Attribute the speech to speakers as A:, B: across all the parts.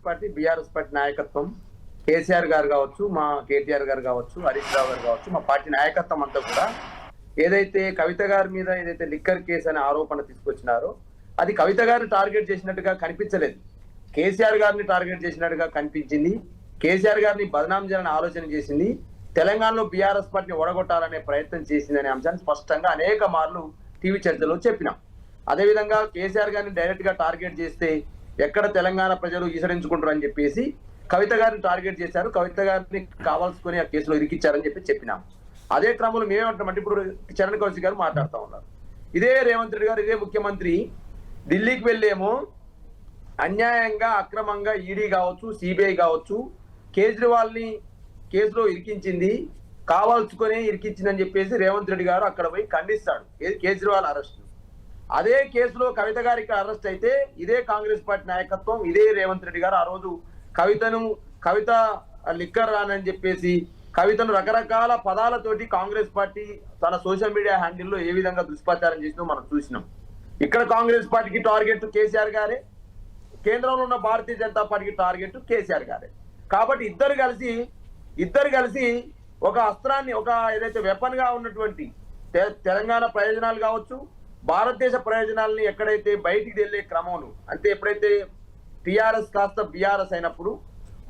A: Party BRS party నాయకత్వం కేసీఆర్ గారు కావచ్చు, మా కేటీఆర్ గారు కావచ్చు, హరీష్ రావు గారు కావచ్చు, మా పార్టీ నాయకత్వం అంతా కూడా ఏదైతే కవిత గారి మీద ఏదైతే లిక్కర్ కేసు అనే ఆరోపణ తీసుకొచ్చినారో అది కవిత గారిని టార్గెట్ చేసినట్టుగా కనిపించలేదు. కేసీఆర్ గారిని టార్గెట్ చేసినట్టుగా కనిపించింది. కేసీఆర్ గారిని బదనాం చేయాలని ఆలోచన చేసింది. తెలంగాణలో బీఆర్ఎస్ పార్టీని ఓడగొట్టాలనే ప్రయత్నం చేసింది అనే అంశాన్ని స్పష్టంగా అనేక మార్లు టీవీ చర్చలో చెప్పినాం. అదేవిధంగా కేసీఆర్ గారిని డైరెక్ట్ గా టార్గెట్ చేస్తే ఎక్కడ తెలంగాణ ప్రజలు ఈసడించుకుంటారు అని చెప్పేసి కవిత గారిని టార్గెట్ చేశారు. కవిత గారిని కావాల్సుకొని ఆ కేసులో ఇరికిచ్చారని చెప్పినాం. అదే క్రమంలో మేమేమంటామంటే ఇప్పుడు చరణ్ కౌశిక్ గారు మాట్లాడుతూ ఉన్నారు. ఇదే రేవంత్ రెడ్డి గారు, ఇదే ముఖ్యమంత్రి ఢిల్లీకి వెళ్ళేమో అన్యాయంగా అక్రమంగా ఈడీ కావచ్చు, సిబిఐ కావచ్చు కేజ్రీవాల్ ని కేసులో ఇరికించింది, కావాల్సుకొని ఇరికించిందని చెప్పేసి రేవంత్ రెడ్డి గారు అక్కడ పోయి ఖండిస్తాడు కేజ్రీవాల్ అరెస్ట్. అదే కేసులో కవిత గారికి అరెస్ట్ అయితే ఇదే కాంగ్రెస్ పార్టీ నాయకత్వం, ఇదే రేవంత్ రెడ్డి గారు ఆ రోజు కవిత లిక్కర్ రానని చెప్పేసి కవితను రకరకాల పదాలతోటి కాంగ్రెస్ పార్టీ తన సోషల్ మీడియా హ్యాండిల్లో ఏ విధంగా దుష్ప్రచారం చేసినో మనం చూసినాం. ఇక్కడ కాంగ్రెస్ పార్టీకి టార్గెట్ కేసీఆర్ గారే, కేంద్రంలో ఉన్న భారతీయ జనతా పార్టీకి టార్గెట్ కేసీఆర్ గారే. కాబట్టి ఇద్దరు కలిసి ఒక అస్త్రాన్ని, ఒక ఏదైతే వెపన్ గా ఉన్నటువంటి తెలంగాణ ప్రయోజనాలు కావచ్చు, భారతదేశ ప్రయోజనాలని ఎక్కడైతే బయటికి వెళ్ళే క్రమంలో, అంటే ఎప్పుడైతే టిఆర్ఎస్ కాస్త బీఆర్ఎస్ అయినప్పుడు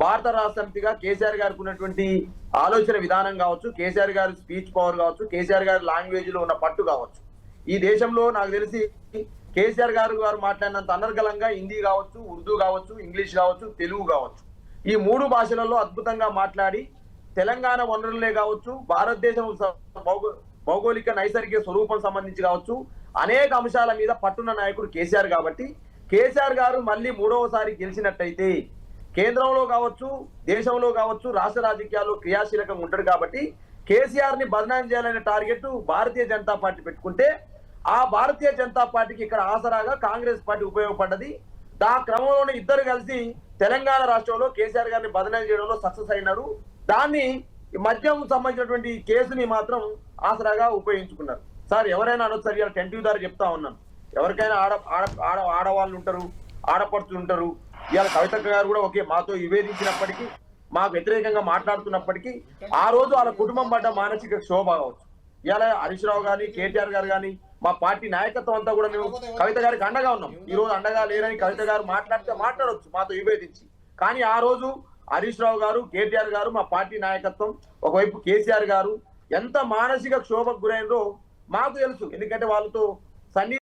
A: భారత రాష్ట్ర సమితిగా కేసీఆర్ గారికి ఉన్నటువంటి ఆలోచన విధానం కావచ్చు, కేసీఆర్ గారి స్పీచ్ పవర్ కావచ్చు, కేసీఆర్ గారి లాంగ్వేజ్ లో ఉన్న పట్టు కావచ్చు, ఈ దేశంలో నాకు తెలిసి కేసీఆర్ గారు మాట్లాడినంత అనర్గళంగా హిందీ కావచ్చు, ఉర్దూ కావచ్చు, ఇంగ్లీష్ కావచ్చు, తెలుగు కావచ్చు, ఈ మూడు భాషలలో అద్భుతంగా మాట్లాడి తెలంగాణ వనరులే కావచ్చు, భారతదేశం భౌగోళిక నైసర్గిక స్వరూపం సంబంధించి కావచ్చు, అనేక అంశాల మీద పట్టున్న నాయకుడు కేసీఆర్. కాబట్టి కేసీఆర్ గారు మళ్ళీ మూడవసారి గెలిచినట్టయితే కేంద్రంలో కావచ్చు, దేశంలో కావచ్చు, రాష్ట్ర రాజకీయాల్లో క్రియాశీలకంగా ఉంటాడు. కాబట్టి కేసీఆర్ ని బదనాం చేయాలనే టార్గెట్ భారతీయ జనతా పార్టీ పెట్టుకుంటే ఆ భారతీయ జనతా పార్టీకి ఇక్కడ ఆసరాగా కాంగ్రెస్ పార్టీ ఉపయోగపడ్డది. ఆ క్రమంలోనే ఇద్దరు కలిసి తెలంగాణ రాష్ట్రంలో కేసీఆర్ గారిని బదనాం చేయడంలో సక్సెస్ అయినారు. దాన్ని మద్యం సంబంధించినటువంటి కేసుని మాత్రం ఆసరాగా ఉపయోగించుకున్నారు. సార్ ఎవరైనా అనొచ్చు, ఇలా టెంటివ్ ద్వారా చెప్తా ఉన్నాను, ఎవరికైనా ఆడవాళ్ళు ఉంటారు, ఆడపడుచులు ఉంటారు. ఇవాళ కవిత గారు కూడా ఓకే మాతో విభేదించినప్పటికీ, మాకు వ్యతిరేకంగా మాట్లాడుతున్నప్పటికీ ఆ రోజు వాళ్ళ కుటుంబం పడ్డ మానసిక క్షోభ కావచ్చు. ఇవాళ హరీష్ రావు గాని, కేటీఆర్ గారు కానీ, మా పార్టీ నాయకత్వం అంతా కూడా మేము కవిత గారికి అండగా ఉన్నాం. ఈ రోజు అండగా లేరని కవిత గారు మాట్లాడవచ్చు మాతో విభేదించి. కానీ ఆ రోజు హరీష్ రావు గారు, కేటీఆర్ గారు, మా పార్టీ నాయకత్వం, ఒకవైపు కేసీఆర్ గారు ఎంత మానసిక క్షోభకు గురైనదో మాకు తెలుసు. ఎందుకంటే వాళ్ళతో